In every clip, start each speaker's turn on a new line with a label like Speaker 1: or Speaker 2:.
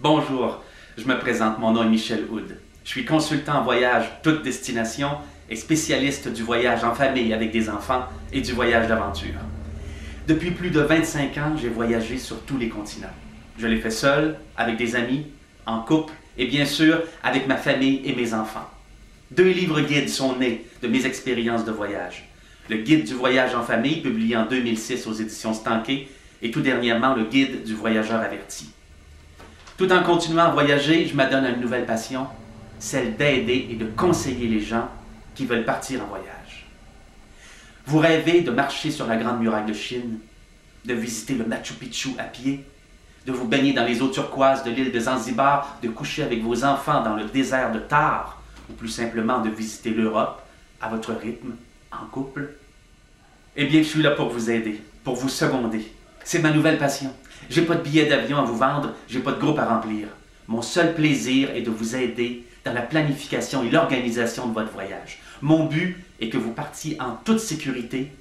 Speaker 1: Bonjour, je me présente, mon nom est Michel Houd. Je suis consultant en voyage toute destination et spécialiste du voyage en famille avec des enfants et du voyage d'aventure. Depuis plus de 25 ans, j'ai voyagé sur tous les continents. Je l'ai fait seul, avec des amis, en couple et bien sûr avec ma famille et mes enfants. 2 livres guides sont nés de mes expériences de voyage. Le guide du voyage en famille, publié en 2006 aux éditions Stankey, et tout dernièrement le guide du voyageur averti. Tout en continuant à voyager, je m'adonne à une nouvelle passion, celle d'aider et de conseiller les gens qui veulent partir en voyage. Vous rêvez de marcher sur la Grande Muraille de Chine, de visiter le Machu Picchu à pied, de vous baigner dans les eaux turquoises de l'île de Zanzibar, de coucher avec vos enfants dans le désert de Thar, ou plus simplement de visiter l'Europe à votre rythme, en couple. Eh bien, je suis là pour vous aider, pour vous seconder. C'est ma nouvelle passion. J'ai pas de billet d'avion à vous vendre, j'ai pas de groupe à remplir. Mon seul plaisir est de vous aider dans la planification et l'organisation de votre voyage. Mon but est que vous partiez en toute sécurité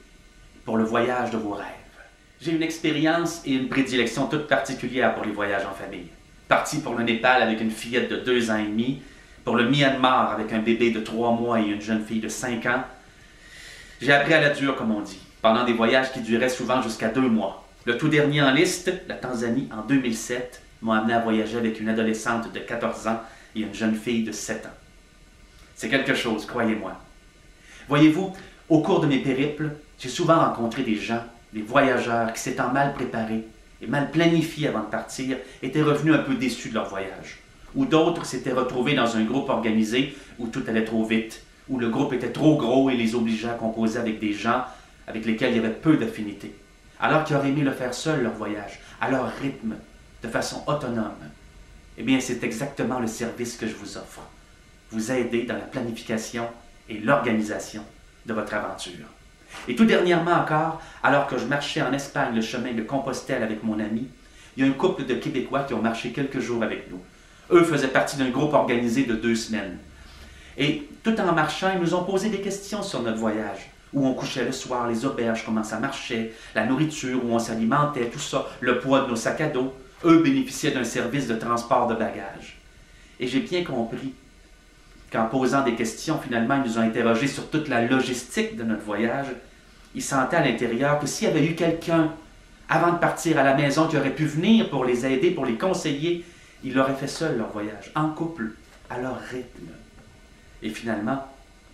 Speaker 1: pour le voyage de vos rêves. J'ai une expérience et une prédilection toute particulière pour les voyages en famille. Parti pour le Népal avec une fillette de 2 ans et demi, pour le Myanmar avec un bébé de 3 mois et une jeune fille de 5 ans. J'ai appris à la dure, comme on dit, pendant des voyages qui duraient souvent jusqu'à 2 mois. Le tout dernier en liste, la Tanzanie, en 2007, m'a amené à voyager avec une adolescente de 14 ans et une jeune fille de 7 ans. C'est quelque chose, croyez-moi. Voyez-vous, au cours de mes périples, j'ai souvent rencontré des gens, des voyageurs qui s'étant mal préparés et mal planifiés avant de partir, étaient revenus un peu déçus de leur voyage. Ou d'autres s'étaient retrouvés dans un groupe organisé où tout allait trop vite, où le groupe était trop gros et les obligeait à composer avec des gens avec lesquels il y avait peu d'affinité. Alors qu'ils auraient aimé le faire seuls, leur voyage, à leur rythme, de façon autonome. Eh bien, c'est exactement le service que je vous offre. Vous aider dans la planification et l'organisation de votre aventure. Et tout dernièrement encore, alors que je marchais en Espagne le chemin de Compostelle avec mon ami, il y a un couple de Québécois qui ont marché quelques jours avec nous. Eux faisaient partie d'un groupe organisé de 2 semaines. Et tout en marchant, ils nous ont posé des questions sur notre voyage. Où on couchait le soir, les auberges, comment ça marchait, la nourriture, où on s'alimentait, tout ça, le poids de nos sacs à dos. Eux bénéficiaient d'un service de transport de bagages. Et j'ai bien compris qu'en posant des questions, finalement, ils nous ont interrogés sur toute la logistique de notre voyage. Ils sentaient à l'intérieur que s'il y avait eu quelqu'un, avant de partir à la maison, qui aurait pu venir pour les aider, pour les conseiller, ils l'auraient fait seuls leur voyage, en couple, à leur rythme. Et finalement,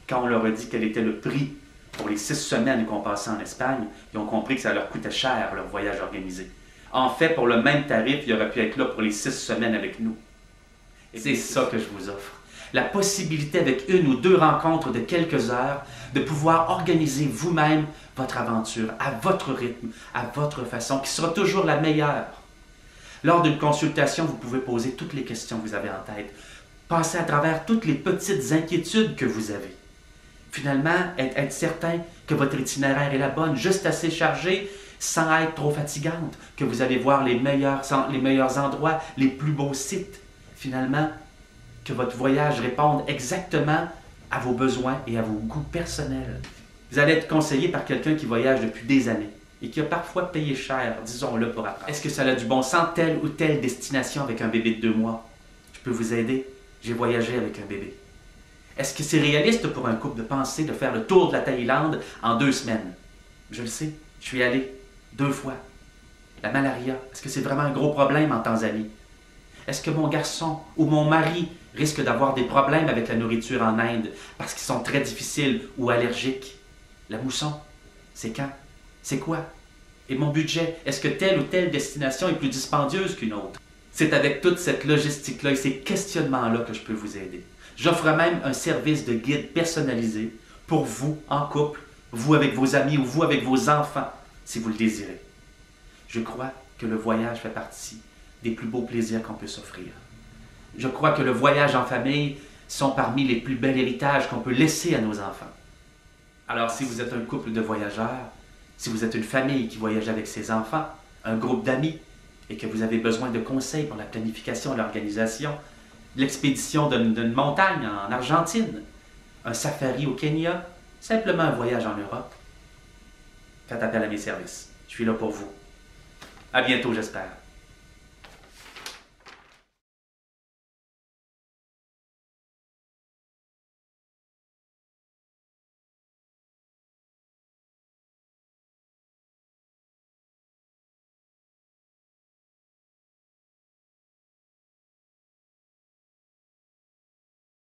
Speaker 1: quand on leur a dit quel était le prix pour les 6 semaines qu'on passait en Espagne, ils ont compris que ça leur coûtait cher, leur voyage organisé. En fait, pour le même tarif, ils auraient pu être là pour les 6 semaines avec nous. Et c'est ça que je vous offre. La possibilité, avec 1 ou 2 rencontres de quelques heures, de pouvoir organiser vous-même votre aventure, à votre rythme, à votre façon, qui sera toujours la meilleure. Lors d'une consultation, vous pouvez poser toutes les questions que vous avez en tête, passer à travers toutes les petites inquiétudes que vous avez. Finalement, être certain que votre itinéraire est la bonne, juste assez chargé, sans être trop fatigante, que vous allez voir les meilleurs endroits, les plus beaux sites. Finalement, que votre voyage réponde exactement à vos besoins et à vos goûts personnels. Vous allez être conseillé par quelqu'un qui voyage depuis des années et qui a parfois payé cher, disons-le, pour apprendre. Est-ce que ça a du bon sens, telle ou telle destination avec un bébé de 2 mois? Je peux vous aider. J'ai voyagé avec un bébé. Est-ce que c'est réaliste pour un couple de penser de faire le tour de la Thaïlande en 2 semaines? Je le sais, je suis allé 2 fois. La malaria, est-ce que c'est vraiment un gros problème en Tanzanie? Est-ce que mon garçon ou mon mari risque d'avoir des problèmes avec la nourriture en Inde parce qu'ils sont très difficiles ou allergiques? La mousson, c'est quand? C'est quoi? Et mon budget, est-ce que telle ou telle destination est plus dispendieuse qu'une autre? C'est avec toute cette logistique-là et ces questionnements-là que je peux vous aider. J'offre même un service de guide personnalisé pour vous en couple, vous avec vos amis ou vous avec vos enfants, si vous le désirez. Je crois que le voyage fait partie des plus beaux plaisirs qu'on peut s'offrir. Je crois que le voyage en famille sont parmi les plus bels héritages qu'on peut laisser à nos enfants. Alors si vous êtes un couple de voyageurs, si vous êtes une famille qui voyage avec ses enfants, un groupe d'amis, et que vous avez besoin de conseils pour la planification et l'organisation, l'expédition d'une montagne en Argentine, un safari au Kenya, simplement un voyage en Europe, faites appel à mes services. Je suis là pour vous. À bientôt, j'espère.